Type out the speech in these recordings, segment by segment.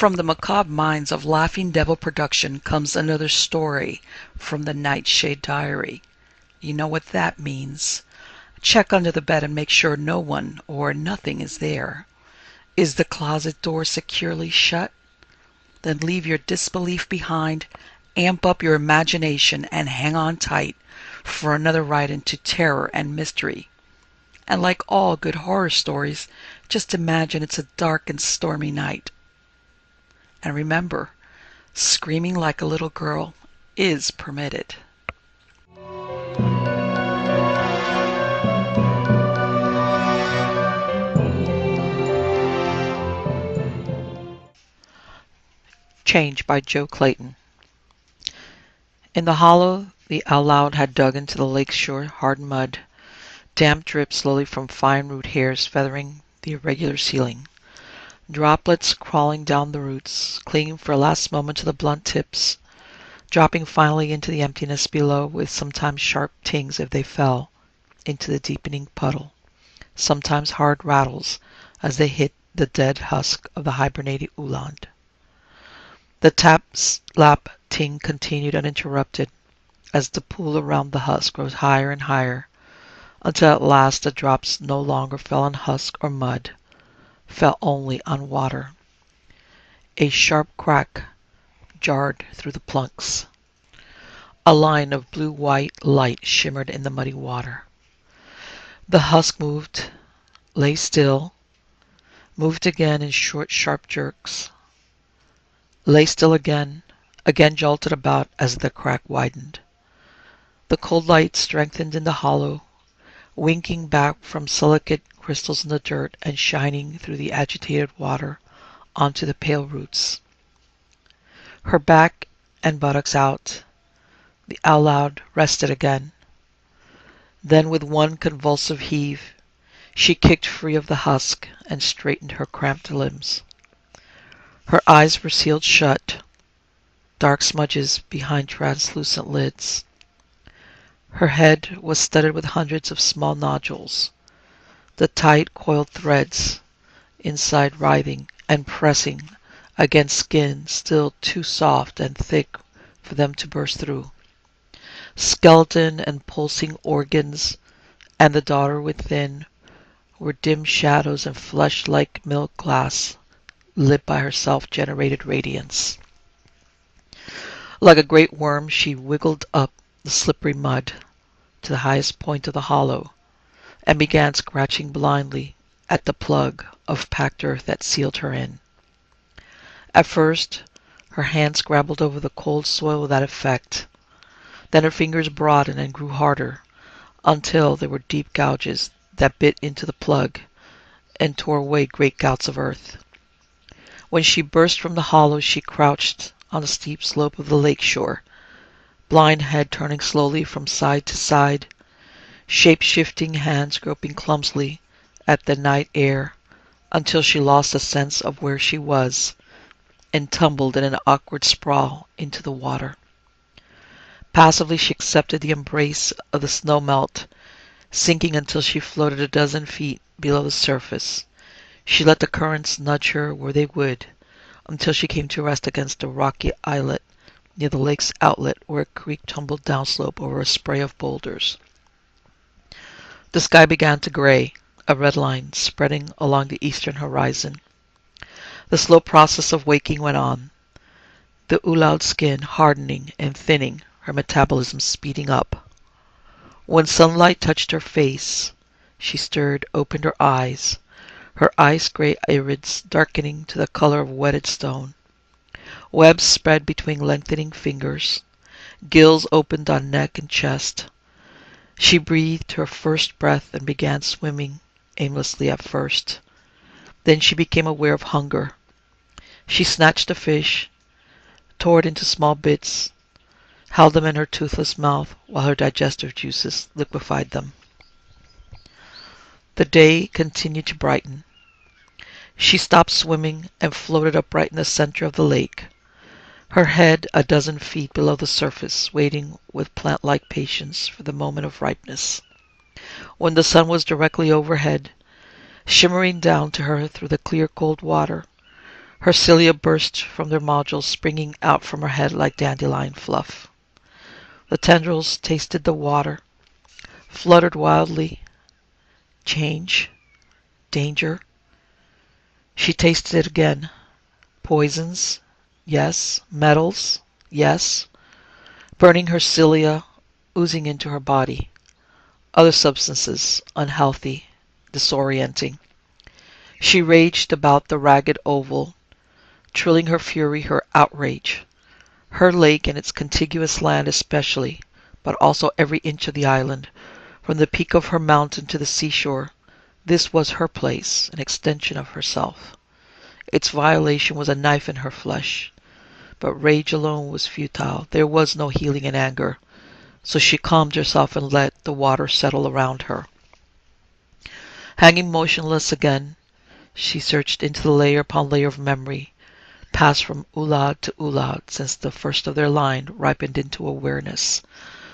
From the macabre minds of Laughing Devil Production comes another story from the Nightshade Diary. You know what that means. Check under the bed and make sure no one or nothing is there. Is the closet door securely shut? Then leave your disbelief behind, amp up your imagination, and hang on tight for another ride into terror and mystery. And like all good horror stories, just imagine it's a dark and stormy night. And remember, screaming like a little girl is permitted. Change by Joe Clayton. In the hollow the aloud had dug into the lakeshore hard mud, damp dripped slowly from fine root hairs feathering the irregular ceiling. Droplets crawling down the roots, clinging for a last moment to the blunt tips, dropping finally into the emptiness below with sometimes sharp tings if they fell into the deepening puddle, sometimes hard rattles as they hit the dead husk of the hibernating uland. The tap-slap ting continued uninterrupted as the pool around the husk rose higher and higher, until at last the drops no longer fell on husk or mud, fell only on water. A sharp crack jarred through the plunks. A line of blue-white light shimmered in the muddy water. The husk moved, lay still, moved again in short, sharp jerks, lay still again jolted about as the crack widened. The cold light strengthened in the hollow, winking back from silicate crystals in the dirt and shining through the agitated water onto the pale roots. Her back and buttocks out, the aloud rested again. Then with one convulsive heave, she kicked free of the husk and straightened her cramped limbs. Her eyes were sealed shut, dark smudges behind translucent lids. Her head was studded with hundreds of small nodules, the tight coiled threads inside writhing and pressing against skin still too soft and thick for them to burst through. Skeleton and pulsing organs and the daughter within were dim shadows and flesh like milk glass lit by her self-generated radiance. Like a great worm, she wiggled up the slippery mud to the highest point of the hollow and began scratching blindly at the plug of packed earth that sealed her in. At first, her hands scrabbled over the cold soil without effect. Then her fingers broadened and grew harder until there were deep gouges that bit into the plug and tore away great gouts of earth. When she burst from the hollow, she crouched on the steep slope of the lake shore, blind head turning slowly from side to side, shape-shifting hands groping clumsily at the night air until she lost a sense of where she was and tumbled in an awkward sprawl into the water. Passively she accepted the embrace of the snow melt, sinking until she floated a dozen feet below the surface. She let the currents nudge her where they would, until she came to rest against a rocky islet near the lake's outlet where a creek tumbled downslope over a spray of boulders. The sky began to gray, a red line spreading along the eastern horizon. The slow process of waking went on, the ulad skin hardening and thinning, her metabolism speeding up. When sunlight touched her face, she stirred, opened her eyes, her ice-gray irids darkening to the color of wetted stone. Webs spread between lengthening fingers, gills opened on neck and chest. She breathed her first breath and began swimming, aimlessly at first. Then she became aware of hunger. She snatched a fish, tore it into small bits, held them in her toothless mouth while her digestive juices liquefied them. The day continued to brighten. She stopped swimming and floated upright in the center of the lake, her head a dozen feet below the surface, waiting with plant-like patience for the moment of ripeness. When the sun was directly overhead, shimmering down to her through the clear cold water, Her cilia burst from their modules, springing out from her head like dandelion fluff. The tendrils tasted the water, fluttered wildly. Change. Danger. She tasted it again. Poisons. Yes. Metals. Yes. Burning her cilia, oozing into her body. Other substances, unhealthy, disorienting. She raged about the ragged oval, trilling her fury, her outrage. Her lake and its contiguous land especially, but also every inch of the island, from the peak of her mountain to the seashore. This was her place, an extension of herself. Its violation was a knife in her flesh. But rage alone was futile. There was no healing in anger. So she calmed herself and let the water settle around her. Hanging motionless again, she searched into the layer upon layer of memory, passed from ulad to ulad since the first of their line ripened into awareness,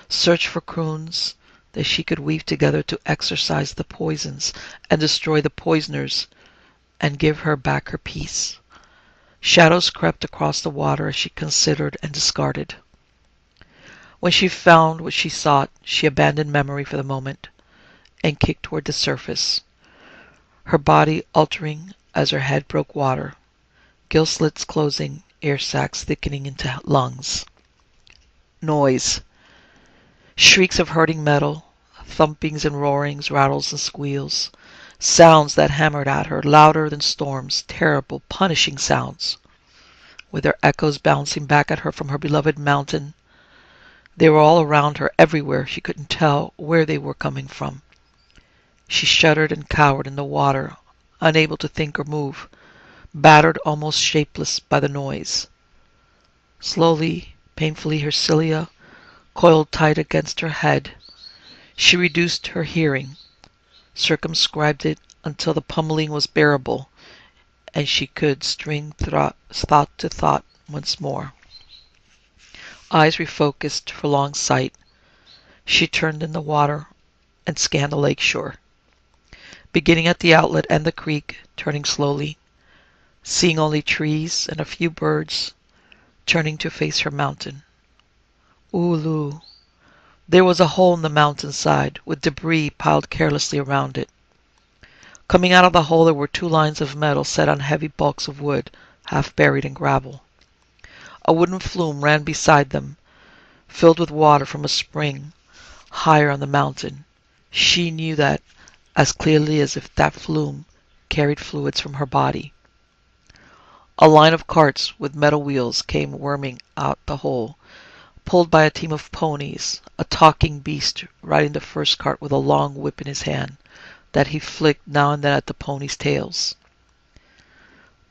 searched for croons that she could weave together to exorcise the poisons and destroy the poisoners and give her back her peace. Shadows crept across the water as she considered and discarded. When she found what she sought, she abandoned memory for the moment and kicked toward the surface, her body altering as her head broke water, gill slits closing, air sacs thickening into lungs. Noise. Shrieks of hurting metal, thumpings and roarings, rattles and squeals. Sounds that hammered at her, louder than storms, terrible, punishing sounds, with their echoes bouncing back at her from her beloved mountain. They were all around her, everywhere. She couldn't tell where they were coming from. She shuddered and cowered in the water, unable to think or move, battered almost shapeless by the noise. Slowly, painfully, her cilia coiled tight against her head. She reduced her hearing, circumscribed it until the pummeling was bearable, and she could string thought to thought once more. Eyes refocused for long sight, she turned in the water and scanned the lake shore, beginning at the outlet and the creek, turning slowly, seeing only trees and a few birds, turning to face her mountain. Ulu. There was a hole in the mountainside, with debris piled carelessly around it. Coming out of the hole there were two lines of metal set on heavy bulks of wood, half buried in gravel. A wooden flume ran beside them, filled with water from a spring higher on the mountain. She knew that as clearly as if that flume carried fluids from her body. A line of carts with metal wheels came worming out the hole, pulled by a team of ponies, a talking beast riding the first cart with a long whip in his hand that he flicked now and then at the ponies' tails.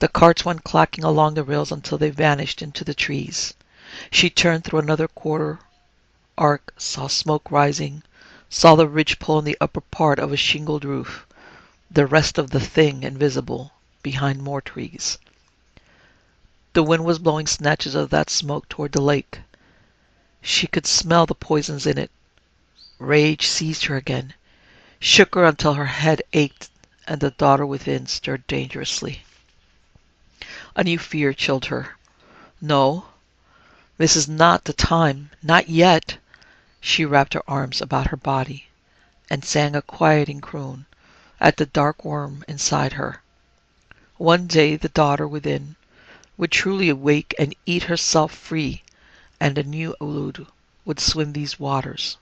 The carts went clacking along the rails until they vanished into the trees. She turned through another quarter arc, saw smoke rising, saw the ridgepole in the upper part of a shingled roof, the rest of the thing invisible behind more trees. The wind was blowing snatches of that smoke toward the lake. She could smell the poisons in it. Rage seized her again, shook her until her head ached and the daughter within stirred dangerously. A new fear chilled her. No, this is not the time, not yet. She wrapped her arms about her body and sang a quieting croon at the dark worm inside her. One day the daughter within would truly awake and eat herself free, and a new Ulud would swim these waters,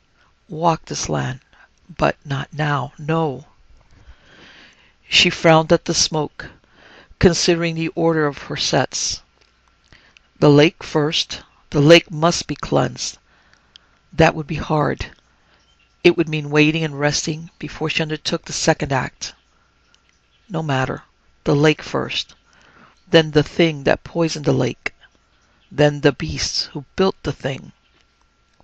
walk this land, but not now, no. She frowned at the smoke, considering the order of her sets. The lake first. The lake must be cleansed. That would be hard. It would mean waiting and resting before she undertook the second act. No matter. The lake first. Then the thing that poisoned the lake. Then the beasts who built the thing.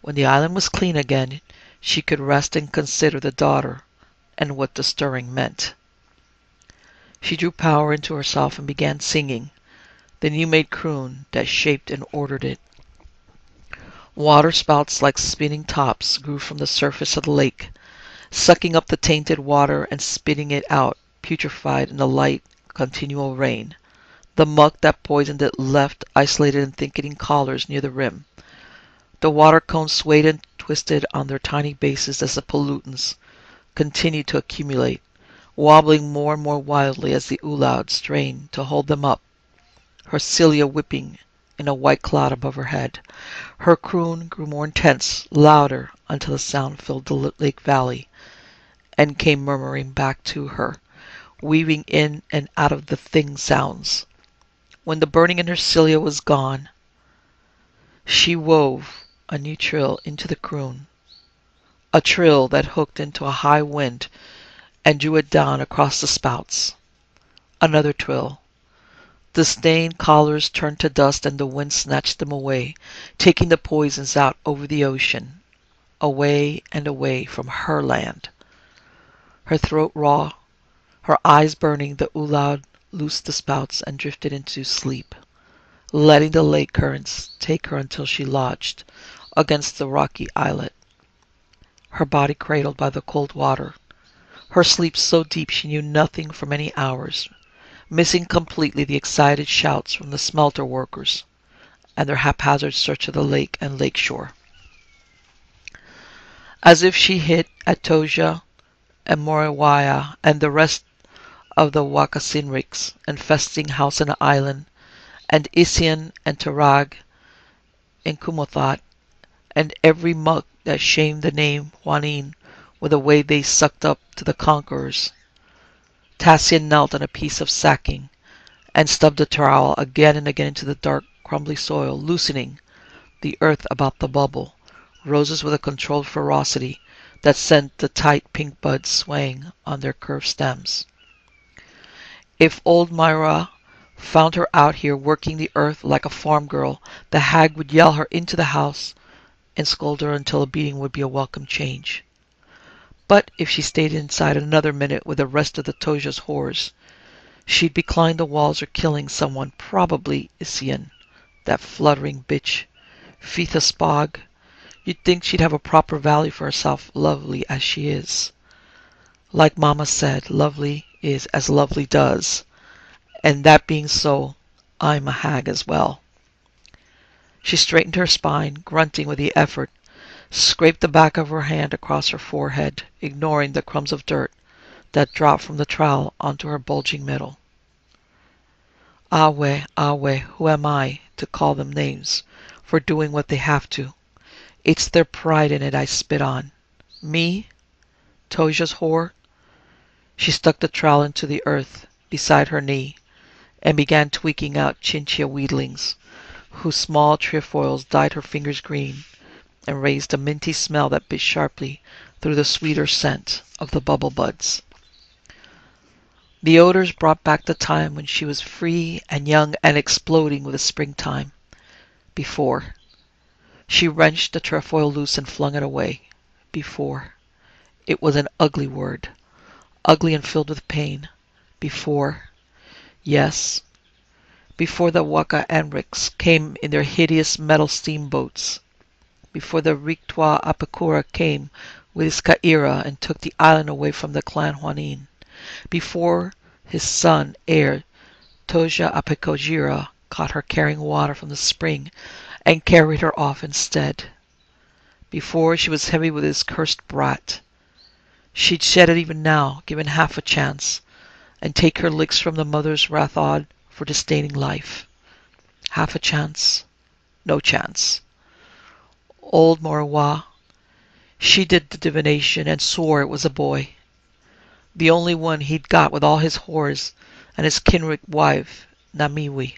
When the island was clean again, she could rest and consider the daughter and what the stirring meant. She drew power into herself and began singing, the new-made croon that shaped and ordered it. Water spouts like spinning tops grew from the surface of the lake, sucking up the tainted water and spitting it out, putrefied in the light, continual rain. The muck that poisoned it left isolated and thinking collars near the rim. The water cones swayed and twisted on their tiny bases as the pollutants continued to accumulate, wobbling more and more wildly as the Ulaud strained to hold them up, her cilia whipping in a white cloud above her head. Her croon grew more intense, louder, until the sound filled the lake valley and came murmuring back to her, weaving in and out of the thing sounds. When the burning in her cilia was gone, she wove a new trill into the croon, a trill that hooked into a high wind and drew it down across the spouts. Another trill. The stained collars turned to dust and the wind snatched them away, taking the poisons out over the ocean, away and away from her land. Her throat raw, her eyes burning, the Ulaud loosed the spouts and drifted into sleep, letting the lake currents take her until she lodged against the rocky islet, her body cradled by the cold water, her sleep so deep she knew nothing for many hours, missing completely the excited shouts from the smelter workers and their haphazard search of the lake and lakeshore. As if she hit at Toja and Moriwaya and the rest of the Wakasinriks infesting House and Island, and Isian and Tarag and Kumothat, and every muck that shamed the name Juanin with the way they sucked up to the conquerors. Tassian knelt on a piece of sacking and stubbed the trowel again and again into the dark, crumbly soil, loosening the earth about the bubble, roses with a controlled ferocity that sent the tight pink buds swaying on their curved stems. If old Myra found her out here working the earth like a farm girl, the hag would yell her into the house and scold her until a beating would be a welcome change. But if she stayed inside another minute with the rest of the Toja's whores, she'd be climbing the walls or killing someone, probably Isian, that fluttering bitch. Fitha Spog, you'd think she'd have a proper value for herself, lovely as she is. Like Mama said, lovely is as lovely does. And that being so, I'm a hag as well. She straightened her spine, grunting with the effort, scraped the back of her hand across her forehead, ignoring the crumbs of dirt that dropped from the trowel onto her bulging middle. Awe, Awe, who am I to call them names for doing what they have to? It's their pride in it I spit on. Me? Toja's whore? She stuck the trowel into the earth beside her knee and began tweaking out chinchilla weedlings, whose small trefoils dyed her fingers green and raised a minty smell that bit sharply through the sweeter scent of the bubble buds. The odors brought back the time when she was free and young and exploding with the springtime. Before. She wrenched the trefoil loose and flung it away. Before. It was an ugly word. Ugly and filled with pain. Before. Yes. Before the Waka Anrics came in their hideous metal steamboats. Before the Riktua Apakura came with his Kaira and took the island away from the clan Juanin. Before his son, heir, Toja Apekojira, caught her carrying water from the spring and carried her off instead. Before she was heavy with his cursed brat. She'd shed it even now, given half a chance, and take her licks from the mother's Rathod for disdaining life. Half a chance, no chance. Old Moriwa, she did the divination and swore it was a boy. The only one he'd got with all his whores and his Kinrick wife, Namiwi.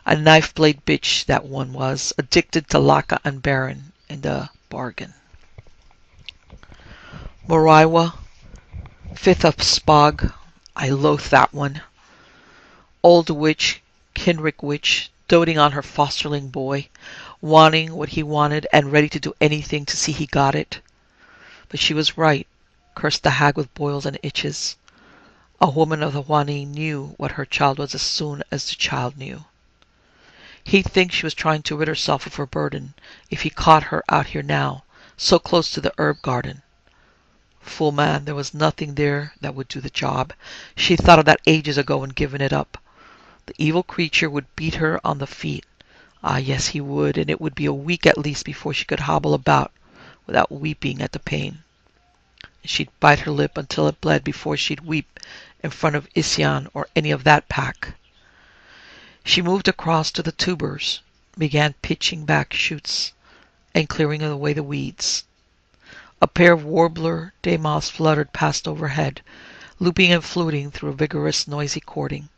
A knife-blade bitch, that one was, addicted to Laka and Baron in the bargain. Moriwa, fifth of Spog, I loathe that one. Old witch, Kinrick witch, doting on her fosterling boy, wanting what he wanted and ready to do anything to see he got it. But she was right, cursed the hag with boils and itches. A woman of the Juanin knew what her child was as soon as the child knew. He'd think she was trying to rid herself of her burden if he caught her out here now, so close to the herb garden. Fool man, there was nothing there that would do the job. She'd thought of that ages ago and given it up. The evil creature would beat her on the feet. Ah, yes, he would, and it would be a week at least before she could hobble about without weeping at the pain. She'd bite her lip until it bled before she'd weep in front of Isyan or any of that pack. She moved across to the tubers, began pitching back shoots and clearing away the weeds. A pair of warbler day moths fluttered past overhead, looping and fluting through a vigorous, noisy courting.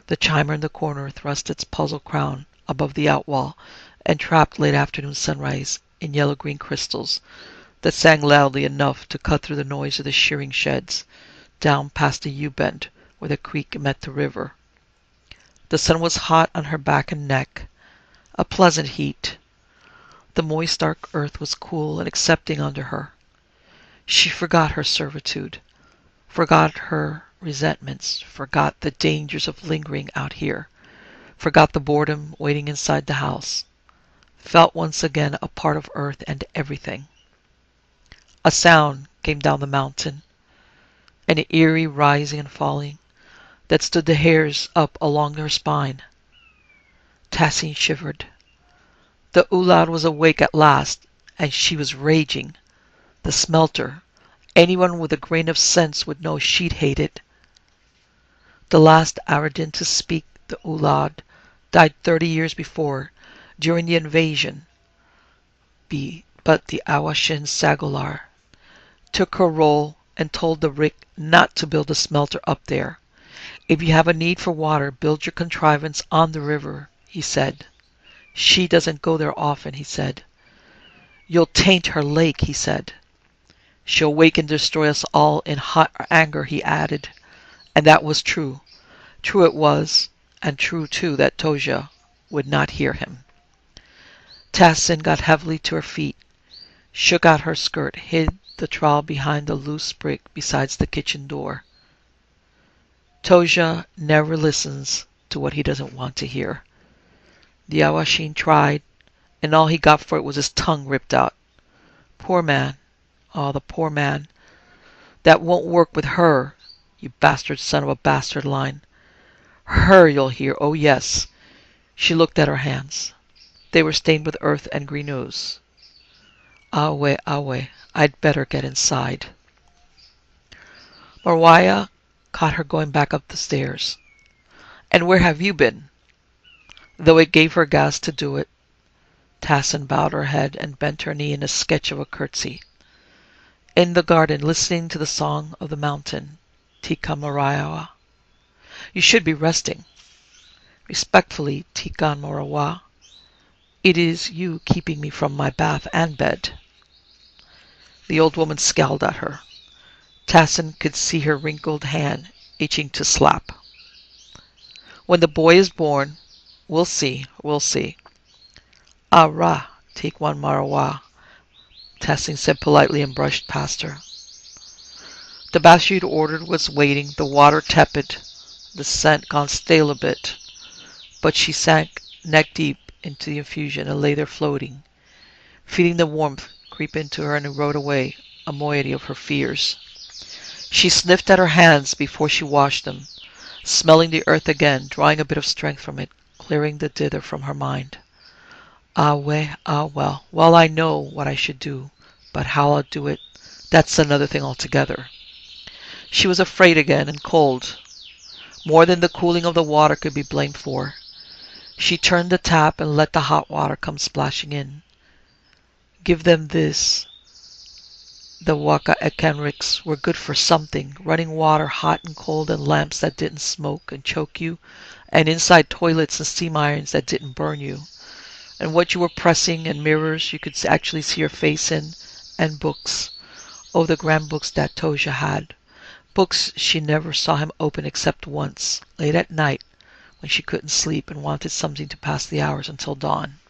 The chimer in the corner thrust its puzzle crown above the outwall and trapped late afternoon sunrise in yellow-green crystals that sang loudly enough to cut through the noise of the shearing sheds, down past a U-bend where the creek met the river. The sun was hot on her back and neck, a pleasant heat. The moist dark earth was cool and accepting under her. She forgot her servitude, forgot her resentments, forgot the dangers of lingering out here, forgot the boredom waiting inside the house, felt once again a part of earth and everything. A sound came down the mountain, an eerie rising and falling that stood the hairs up along her spine. Tassin shivered. The Ulad was awake at last, and she was raging. The smelter. Anyone with a grain of sense would know she'd hate it. The last Aradin to speak, the Ulad, died 30 years before, during the invasion. But the Awashin Sagolar took her role and told the Rick not to build a smelter up there. If you have a need for water, build your contrivance on the river, he said. She doesn't go there often, he said. You'll taint her lake, he said. She'll wake and destroy us all in hot anger, he added. And that was true. True it was, and true too that Toja would not hear him. Tassin got heavily to her feet, shook out her skirt, hid the trowel behind the loose brick beside the kitchen door. Toja never listens to what he doesn't want to hear. The Awashin tried, and all he got for it was his tongue ripped out. Poor man. Oh, the poor man. That won't work with her, you bastard son of a bastard line. Her you'll hear, oh yes. She looked at her hands. They were stained with earth and green ooze. Awe, awe, I'd better get inside. Marwaya caught her going back up the stairs. And where have you been? Though it gave her gas to do it, Tassin bowed her head and bent her knee in a sketch of a curtsy. In the garden, listening to the song of the mountain, Tika Marawa. You should be resting. Respectfully, Tikan Morawa. It is you keeping me from my bath and bed. The old woman scowled at her. Tassin could see her wrinkled hand itching to slap. When the boy is born, we'll see, we'll see. Ah, Ra, Tikwan Marawa, Tassin said politely and brushed past her. The bath she'd ordered was waiting, the water tepid, the scent gone stale a bit. But she sank neck deep into the infusion and lay there floating, feeling the warmth creep into her and erode away a moiety of her fears. She sniffed at her hands before she washed them, smelling the earth again, drawing a bit of strength from it, clearing the dither from her mind. Ah, well, I know what I should do, but how I'll do it, that's another thing altogether. She was afraid again and cold. More than the cooling of the water could be blamed for. She turned the tap and let the hot water come splashing in. Give them this. The Waka Ekenriks were good for something. Running water, hot and cold, and lamps that didn't smoke and choke you, and inside toilets and steam irons that didn't burn you. And what you were pressing, and mirrors you could actually see your face in, and books. Oh, the grand books that Toja had. Books she never saw him open except once, late at night, when she couldn't sleep and wanted something to pass the hours until dawn.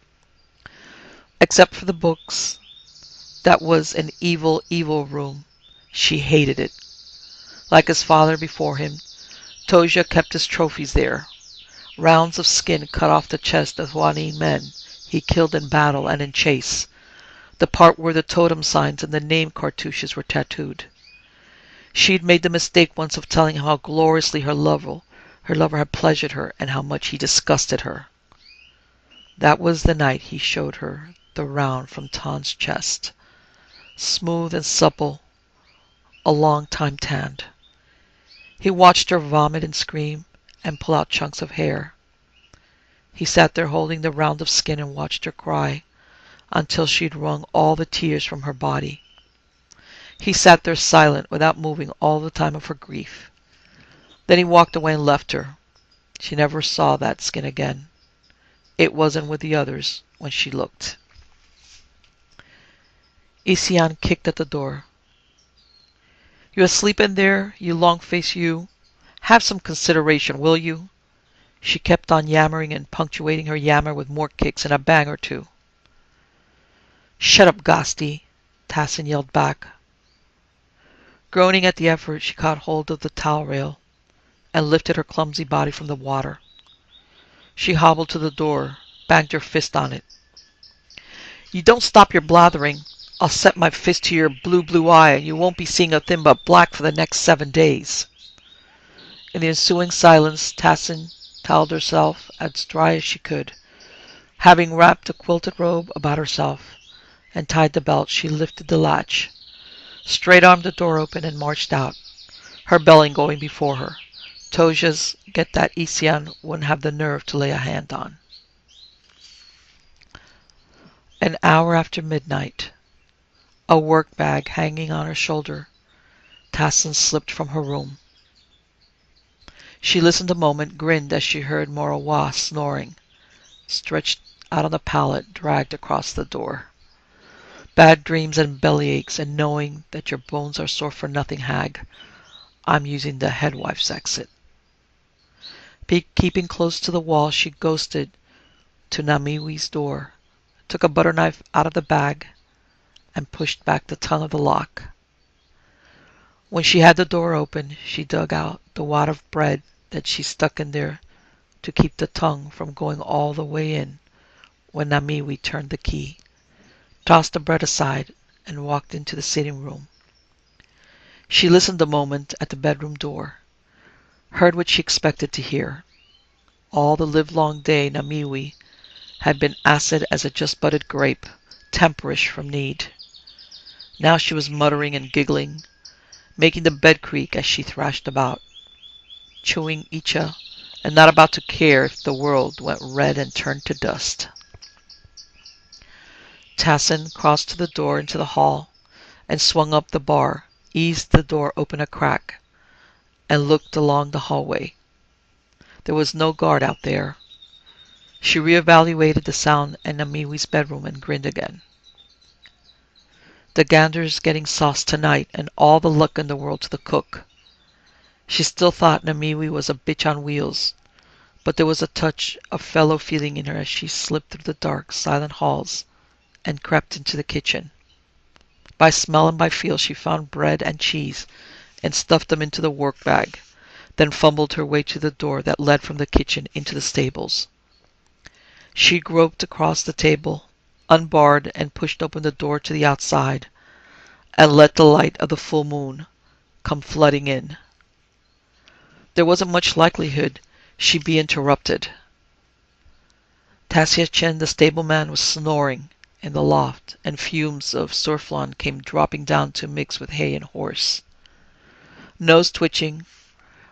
Except for the books, that was an evil, evil room. She hated it. Like his father before him, Toja kept his trophies there. Rounds of skin cut off the chest of Huani men he killed in battle and in chase. The part where the totem signs and the name cartouches were tattooed. She'd made the mistake once of telling him how gloriously her lover Her lover had pleasured her, and how much he disgusted her. That was the night he showed her the round from Ton's chest, smooth and supple, a long time tanned. He watched her vomit and scream and pull out chunks of hair. He sat there holding the round of skin and watched her cry until she'd wrung all the tears from her body. He sat there silent, without moving, all the time of her grief. Then he walked away and left her. She never saw that skin again. It wasn't with the others when she looked. Isian kicked at the door. "You asleep in there, you long-faced you? Have some consideration, will you?" She kept on yammering and punctuating her yammer with more kicks and a bang or two. "Shut up, Ghasti," Tassin yelled back. Groaning at the effort, she caught hold of the towel rail and lifted her clumsy body from the water. She hobbled to the door, banged her fist on it. "You don't stop your blathering, I'll set my fist to your blue eye, and you won't be seeing a thing but black for the next 7 days." In the ensuing silence, Tassin toweled herself as dry as she could. Having wrapped a quilted robe about herself and tied the belt, she lifted the latch, straight-armed the door open, and marched out, her belling going before her. Toja's get that Isian wouldn't have the nerve to lay a hand on. An hour after midnight, a work bag hanging on her shoulder, Tassin slipped from her room. She listened a moment, grinned as she heard Morowa snoring, stretched out on the pallet dragged across the door. "Bad dreams and bellyaches, and knowing that your bones are sore for nothing, hag. I'm using the headwife's exit." Keeping close to the wall, she ghosted to Namiwi's door, took a butter knife out of the bag, and pushed back the tongue of the lock. When she had the door open, she dug out the wad of bread that she stuck in there to keep the tongue from going all the way in when Namiwi turned the key, tossed the bread aside, and walked into the sitting room. She listened a moment at the bedroom door, heard what she expected to hear. All the livelong day Namiwi had been acid as a just-budded grape, temperish from need. Now she was muttering and giggling, making the bed creak as she thrashed about, chewing Icha, and not about to care if the world went red and turned to dust. Tassin crossed to the door into the hall and swung up the bar, eased the door open a crack, and looked along the hallway. There was no guard out there. She reevaluated the sound in Namiwi's bedroom and grinned again. The gander's getting sauce tonight, and all the luck in the world to the cook. She still thought Namiwi was a bitch on wheels, but there was a touch of fellow feeling in her as she slipped through the dark, silent halls and crept into the kitchen. By smell and by feel she found bread and cheese and stuffed them into the work bag, then fumbled her way to the door that led from the kitchen into the stables. She groped across the table, unbarred, and pushed open the door to the outside, and let the light of the full moon come flooding in. There wasn't much likelihood she'd be interrupted. Tassiachin, the stableman, was snoring in the loft, and fumes of surflon came dropping down to mix with hay and horse. Nose twitching,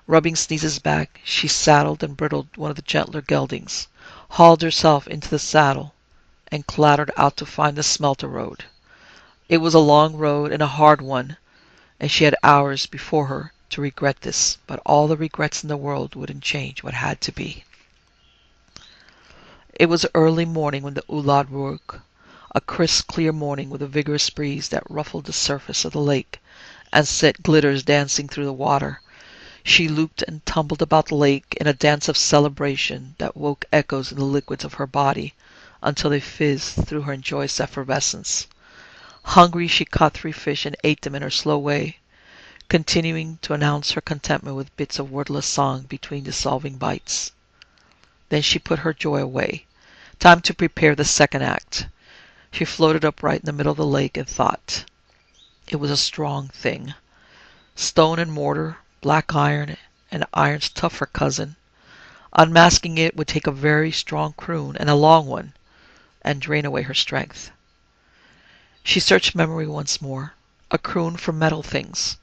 rubbing Sneeze's back, she saddled and bridled one of the gentler geldings, hauled herself into the saddle, and clattered out to find the smelter road. It was a long road and a hard one, and she had hours before her to regret this, but all the regrets in the world wouldn't change what had to be. It was early morning when the Ulad woke, a crisp, clear morning with a vigorous breeze that ruffled the surface of the lake and set glitters dancing through the water. She looped and tumbled about the lake in a dance of celebration that woke echoes in the liquids of her body until they fizzed through her in joyous effervescence. Hungry, she caught 3 fish and ate them in her slow way, continuing to announce her contentment with bits of wordless song between dissolving bites. Then she put her joy away. Time to prepare the second act. She floated upright in the middle of the lake and thought. It was a strong thing. Stone and mortar, black iron, and iron's tougher cousin, Unmasking it would take a very strong croon, and a long one, and drain away her strength. She searched memory once more. A croon for metal things.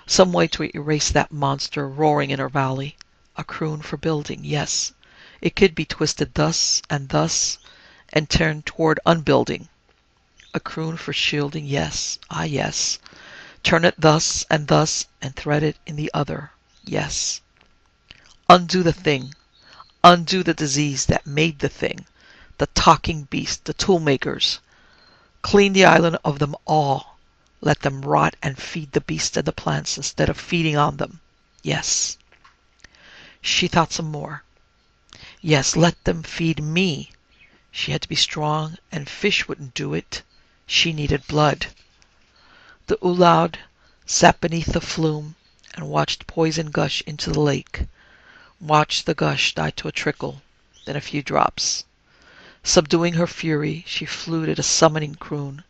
Some way to erase that monster roaring in her valley. A croon for building, yes. It could be twisted thus, and turned toward unbuilding. A croon for shielding, yes. Ah, yes. Turn it thus, and thread it in the other, yes. Undo the thing. Undo the disease that made the thing. The talking beast, the tool makers. Clean the island of them all. Let them rot and feed the beasts and the plants instead of feeding on them. Yes. She thought some more. Yes, let them feed me. She had to be strong, and fish wouldn't do it. She needed blood. The Ulaud sat beneath the flume and watched poison gush into the lake. Watched the gush die to a trickle, then a few drops. Subduing her fury, she fluted a summoning croon,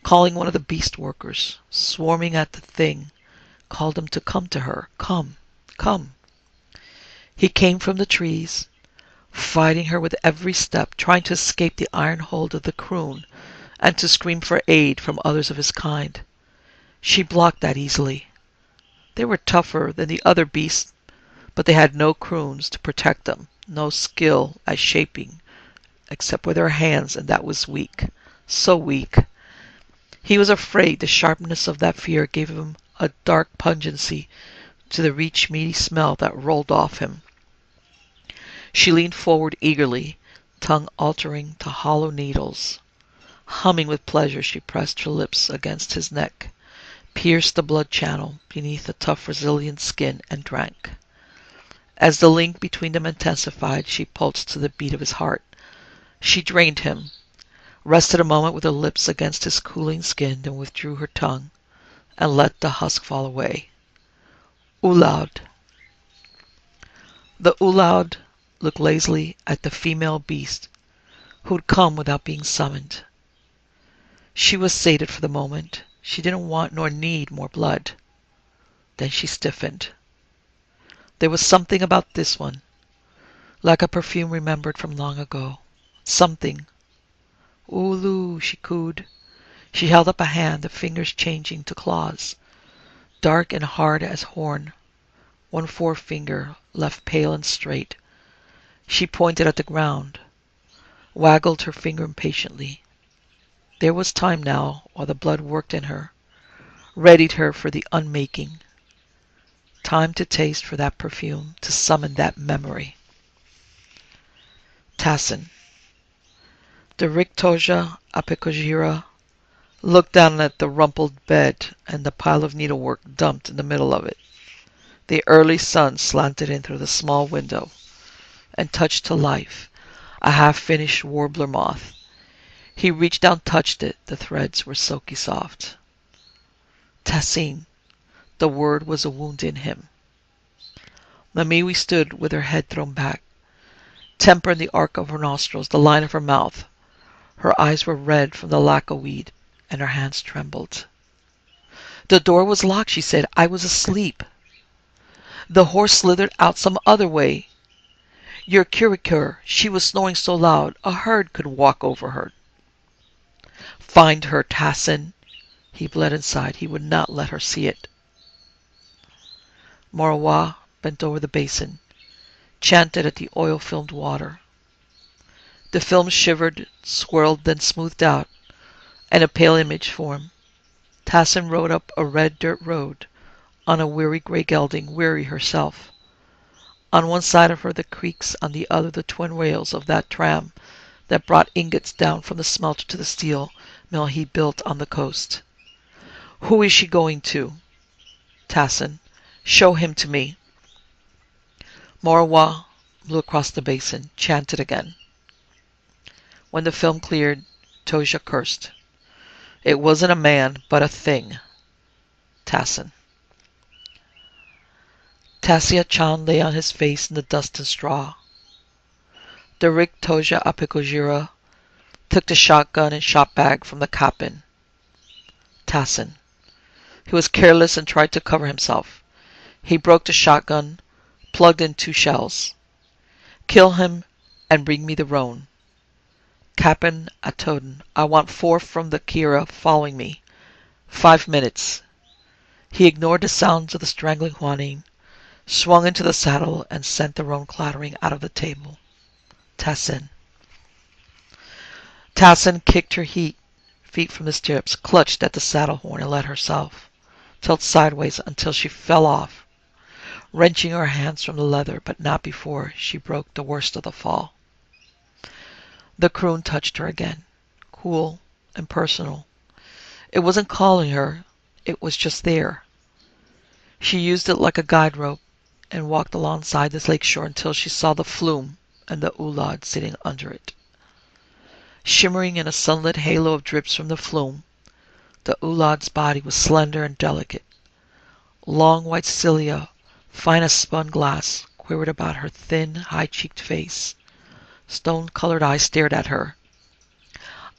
calling one of the beast workers, swarming at the thing, called him to come to her. Come, come. He came from the trees, fighting her with every step, trying to escape the iron hold of the croon and to scream for aid from others of his kind. She blocked that easily. They were tougher than the other beasts, but they had no croons to protect them, no skill at shaping, except with her hands, and that was weak. So weak. He was afraid the sharpness of that fear gave him a dark pungency to the rich, meaty smell that rolled off him. She leaned forward eagerly, tongue altering to hollow needles. Humming with pleasure, she pressed her lips against his neck, pierced the blood channel beneath the tough, resilient skin, and drank. As the link between them intensified, she pulsed to the beat of his heart. She drained him, rested a moment with her lips against his cooling skin, then withdrew her tongue and let the husk fall away. Ulaud. The Ulaud looked lazily at the female beast who'd come without being summoned. She was sated for the moment. She didn't want nor need more blood. Then she stiffened. There was something about this one, like a perfume remembered from long ago. Something. Ulu, she cooed. She held up a hand, the fingers changing to claws, dark and hard as horn, one forefinger left pale and straight. She pointed at the ground, waggled her finger impatiently. There was time now, while the blood worked in her, readied her for the unmaking. Time to taste for that perfume, to summon that memory. Tassin. The Riktoja Apikogira looked down at the rumpled bed and the pile of needlework dumped in the middle of it. The early sun slanted in through the small window and touched to life a half-finished warbler moth. He reached down, touched it. The threads were silky soft. Tassin. The word was a wound in him. Mamiwi stood with her head thrown back, temper in the arc of her nostrils, the line of her mouth. Her eyes were red from the lacca weed, and her hands trembled. The door was locked, she said. I was asleep. The horse slithered out some other way. Your curicure, she was snoring so loud, a herd could walk over her. Find her, Tassin. He bled inside. He would not let her see it. Morowa bent over the basin, chanted at the oil-filmed water. The film shivered, swirled, then smoothed out, and a pale image formed. Tassin rode up a red dirt road on a weary grey gelding, weary herself. On one side of her the creeks, on the other the twin rails of that tram that brought ingots down from the smelter to the steel mill he built on the coast. Who is she going to? Tassin. Show him to me. Morowa blew across the basin, chanted again. When the film cleared, Toja cursed. It wasn't a man, but a thing. Tassin. Tassia Chan lay on his face in the dust and straw. The Rik Toja Apikogira took the shotgun and shot bag from the cabin. Tassin. He was careless and tried to cover himself. He broke the shotgun, plugged in 2 shells. Kill him and bring me the roan. Cap'n Atoden, I want 4 from the Kira following me. 5 minutes. He ignored the sounds of the strangling Huanin, swung into the saddle, and sent the roan clattering out of the table. Tassin. Tassin kicked her feet from the stirrups, clutched at the saddle horn, and let herself tilt sideways until she fell off, wrenching her hands from the leather, but not before she broke the worst of the fall. The croon touched her again, cool and personal. It wasn't calling her, it was just there. She used it like a guide rope and walked alongside this lakeshore until she saw the flume and the Ulad sitting under it. Shimmering in a sunlit halo of drips from the flume, the Ulad's body was slender and delicate. Long white cilia, fine as spun glass, quivered about her thin, high-cheeked face. Stone-colored eyes stared at her.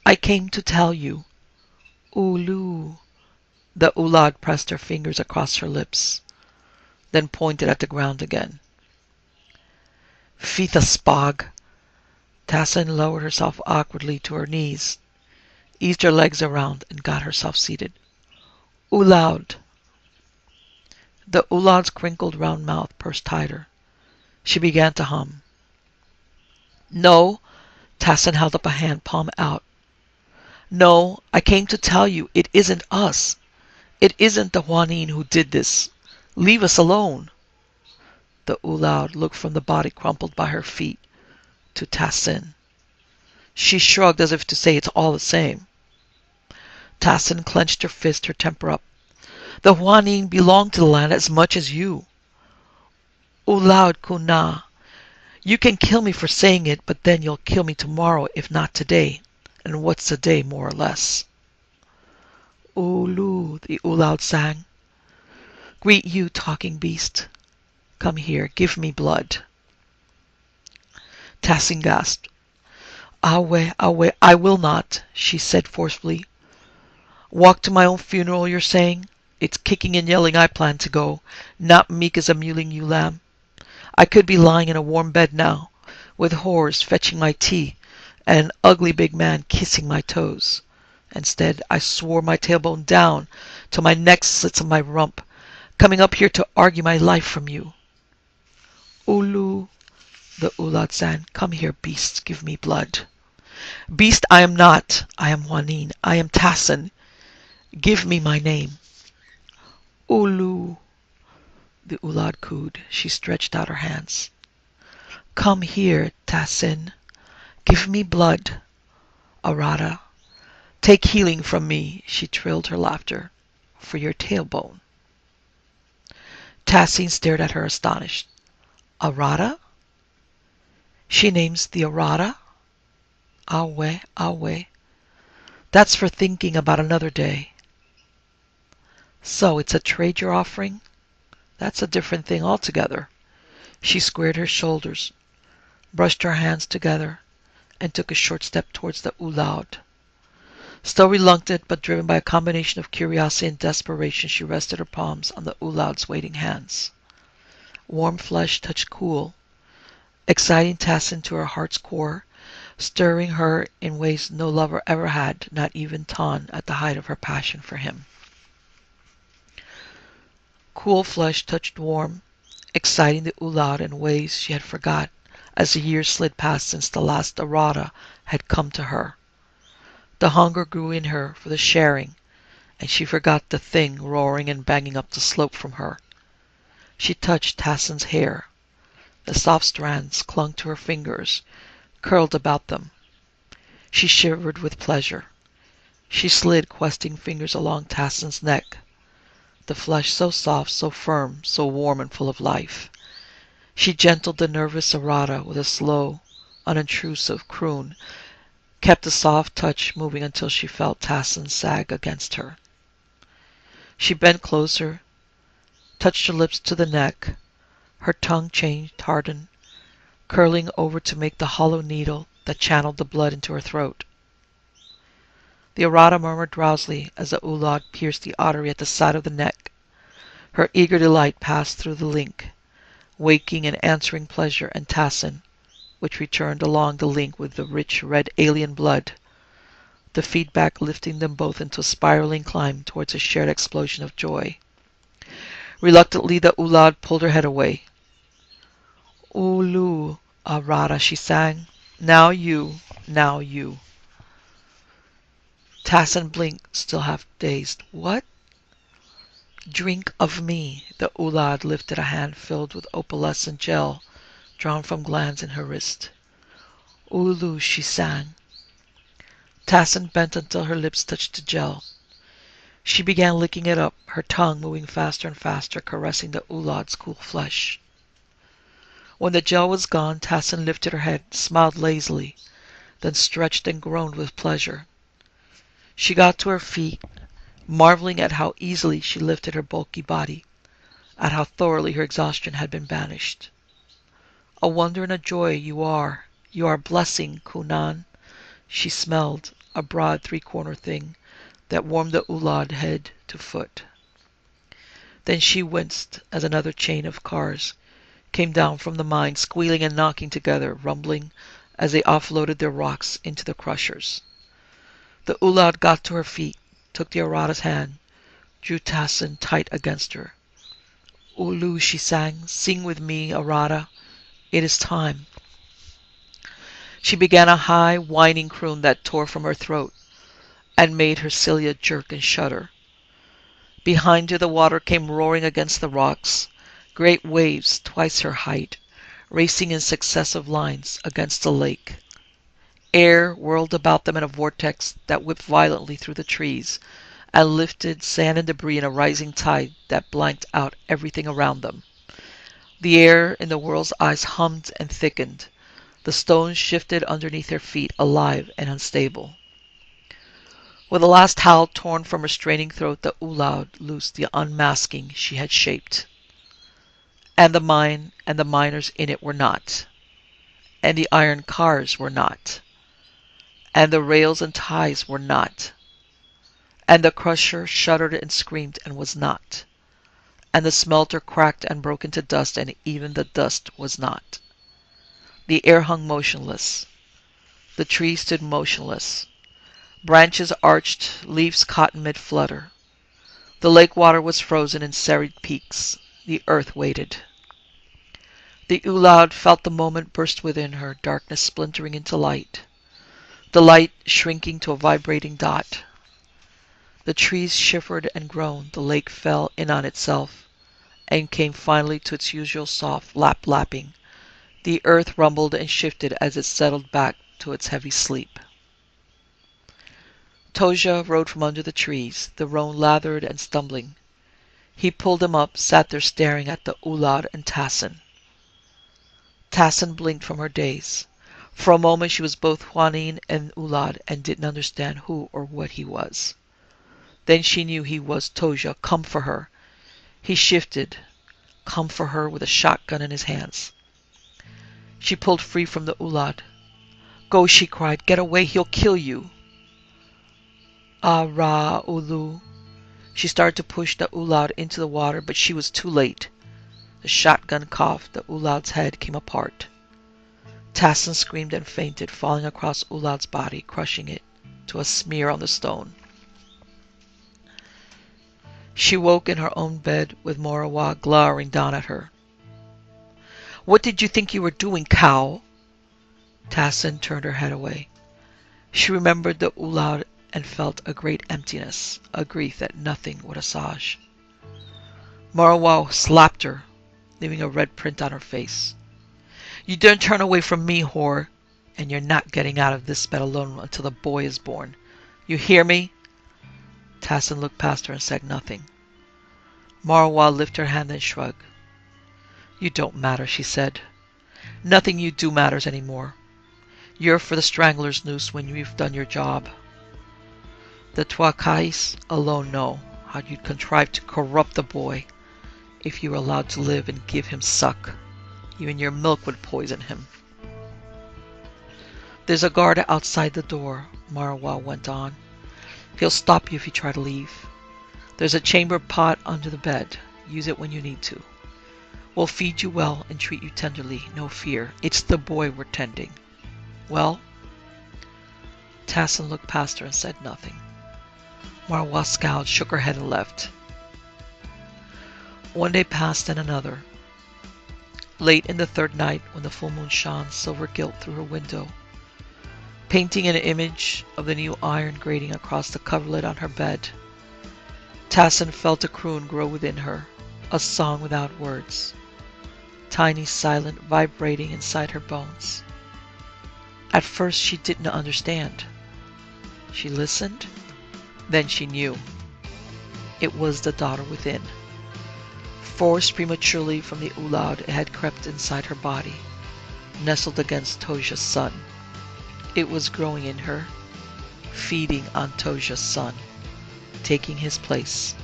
I came to tell you. Ulu. The Ulad pressed her fingers across her lips, then pointed at the ground again. Fitha Spog. Tassin lowered herself awkwardly to her knees, eased her legs around, and got herself seated. Ulaud. The Ulad's crinkled round mouth pursed tighter. She began to hum. No, Tassin held up a hand, palm out. No, I came to tell you it isn't us. It isn't the Huanin who did this. Leave us alone. The Ulaud looked from the body crumpled by her feet to Tassin. She shrugged as if to say it's all the same. Tassin clenched her fist, her temper up. The Huanin belong to the land as much as you. Ulaud Kuna. You can kill me for saying it, but then you'll kill me tomorrow, if not today. And what's a day, more or less? Ulu, the Ulaud sang. Greet you, talking beast. Come here, give me blood. Tassin gasped. Awe, awe, I will not, she said forcefully. Walk to my own funeral, you're saying? It's kicking and yelling I plan to go, not meek as a mewling ewe lamb. I could be lying in a warm bed now, with whores fetching my tea, and an ugly big man kissing my toes. Instead, I swore my tailbone down till my neck slits on my rump, coming up here to argue my life from you. Ulu, the Ulad sang, come here, beasts, give me blood. Beast I am not, I am Huanin, I am Tassin. Give me my name. Ulu, the Ulad cooed. She stretched out her hands. Come here, Tassin. Give me blood. Arata. Take healing from me, she trilled her laughter, for your tailbone. Tassin stared at her astonished. Arata? She names the Arata? Awe, awe. That's for thinking about another day. So it's a trade you're offering? That's a different thing altogether. She squared her shoulders, brushed her hands together, and took a short step towards the Ulaud. Still reluctant, but driven by a combination of curiosity and desperation, she rested her palms on the Ulaud's waiting hands. Warm flesh touched cool, exciting Tassin to her heart's core, stirring her in ways no lover ever had, not even Tan at the height of her passion for him. Cool flesh touched warm, exciting the Ulaud in ways she had forgot as the years slid past since the last Arata had come to her. The hunger grew in her for the sharing, and she forgot the thing roaring and banging up the slope from her. She touched Tassin's hair. The soft strands clung to her fingers, curled about them. She shivered with pleasure. She slid questing fingers along Tassin's neck, the flesh so soft, so firm, so warm and full of life. She gentled the nervous Arata with a slow, unintrusive croon, kept the soft touch moving until she felt Tassin sag against her. She bent closer, touched her lips to the neck. Her tongue changed, hardened, curling over to make the hollow needle that channeled the blood into her throat. The Arata murmured drowsily as the Ulaud pierced the artery at the side of the neck. Her eager delight passed through the link, waking and answering pleasure, and Tassin, which returned along the link with the rich red alien blood, the feedback lifting them both into a spiraling climb towards a shared explosion of joy. Reluctantly, the Ulad pulled her head away. Ulu, Arata, she sang. Now you, now you. Tassin blinked, still half dazed. What? Drink of me. The Ulad lifted a hand filled with opalescent gel drawn from glands in her wrist. Ulu, she sang. Tassin bent until her lips touched the gel. She began licking it up, her tongue moving faster and faster, caressing the Ulad's cool flesh. When the gel was gone, Tassin lifted her head, smiled lazily, then stretched and groaned with pleasure. She got to her feet, marveling at how easily she lifted her bulky body, at how thoroughly her exhaustion had been banished. A wonder and a joy you are blessing, Kunan. She smelled, a broad three-corner thing that warmed the Ulad head to foot. Then she winced as another chain of cars came down from the mine, squealing and knocking together, rumbling as they offloaded their rocks into the crushers. The Ulad got to her feet, took the Arata's hand, drew Tassin tight against her. Ulu, she sang, sing with me, Arata. It is time. She began a high, whining croon that tore from her throat and made her cilia jerk and shudder. Behind her the water came roaring against the rocks, great waves twice her height, racing in successive lines against the lake. Air whirled about them in a vortex that whipped violently through the trees and lifted sand and debris in a rising tide that blanked out everything around them. The air in the world's eyes hummed and thickened. The stones shifted underneath their feet, alive and unstable. With a last howl torn from her straining throat, the Ulad loosed the unmasking she had shaped. And the mine and the miners in it were not. And the iron cars were not. And the rails and ties were not. And the crusher shuddered and screamed and was not. And the smelter cracked and broke into dust, and even the dust was not. The air hung motionless. The trees stood motionless. Branches arched, leaves caught in mid-flutter. The lake water was frozen in serried peaks. The earth waited. The Ulad felt the moment burst within her, darkness splintering into light. The light shrinking to a vibrating dot. The trees shivered and groaned. The lake fell in on itself and came finally to its usual soft lap-lapping. The earth rumbled and shifted as it settled back to its heavy sleep. Toja rode from under the trees, the roan lathered and stumbling. He pulled him up, sat there staring at the Ulad and Tassin. Tassin blinked from her daze. For a moment she was both Juanine and Ulad and didn't understand who or what he was. Then she knew he was Toja, come for her. He shifted, come for her with a shotgun in his hands. She pulled free from the Ulad. Go, she cried, get away, he'll kill you. Ah-ra, Ulu. She started to push the Ulad into the water, but she was too late. The shotgun coughed, the Ulad's head came apart. Tassin screamed and fainted, falling across Ulad's body, crushing it to a smear on the stone. She woke in her own bed with Morawa glowering down at her. What did you think you were doing, cow? Tassin turned her head away. She remembered the Ulad and felt a great emptiness, a grief that nothing would assuage. Morawa slapped her, leaving a red print on her face. You don't turn away from me, whore, and you're not getting out of this bed alone until the boy is born. You hear me? Tassin looked past her and said nothing. Morawa lifted her hand and shrugged. You don't matter, she said. Nothing you do matters anymore. You're for the strangler's noose when you've done your job. The Tuakais alone know how you'd contrive to corrupt the boy if you were allowed to live and give him suck. Even your milk would poison him. There's a guard outside the door, Marwa went on. He'll stop you if you try to leave. There's a chamber pot under the bed. Use it when you need to. We'll feed you well and treat you tenderly, no fear. It's the boy we're tending. Well? Tassin looked past her and said nothing. Marwa scowled, shook her head and left. One day passed and another. Late in the third night, when the full moon shone silver gilt through her window, painting an image of the new iron grating across the coverlet on her bed, Tassin felt a croon grow within her, a song without words, tiny, silent, vibrating inside her bones. At first she didn't understand. She listened, then she knew. It was the daughter within. Forced prematurely from the Ulaud, it had crept inside her body, nestled against Toja's son. It was growing in her, feeding on Toja's son, taking his place.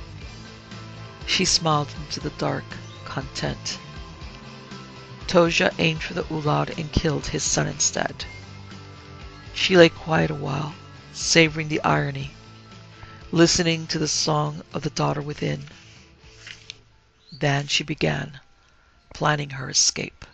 She smiled into the dark, content. Toja aimed for the Ulaud and killed his son instead. She lay quiet a while, savoring the irony, listening to the song of the daughter within. Then she began planning her escape.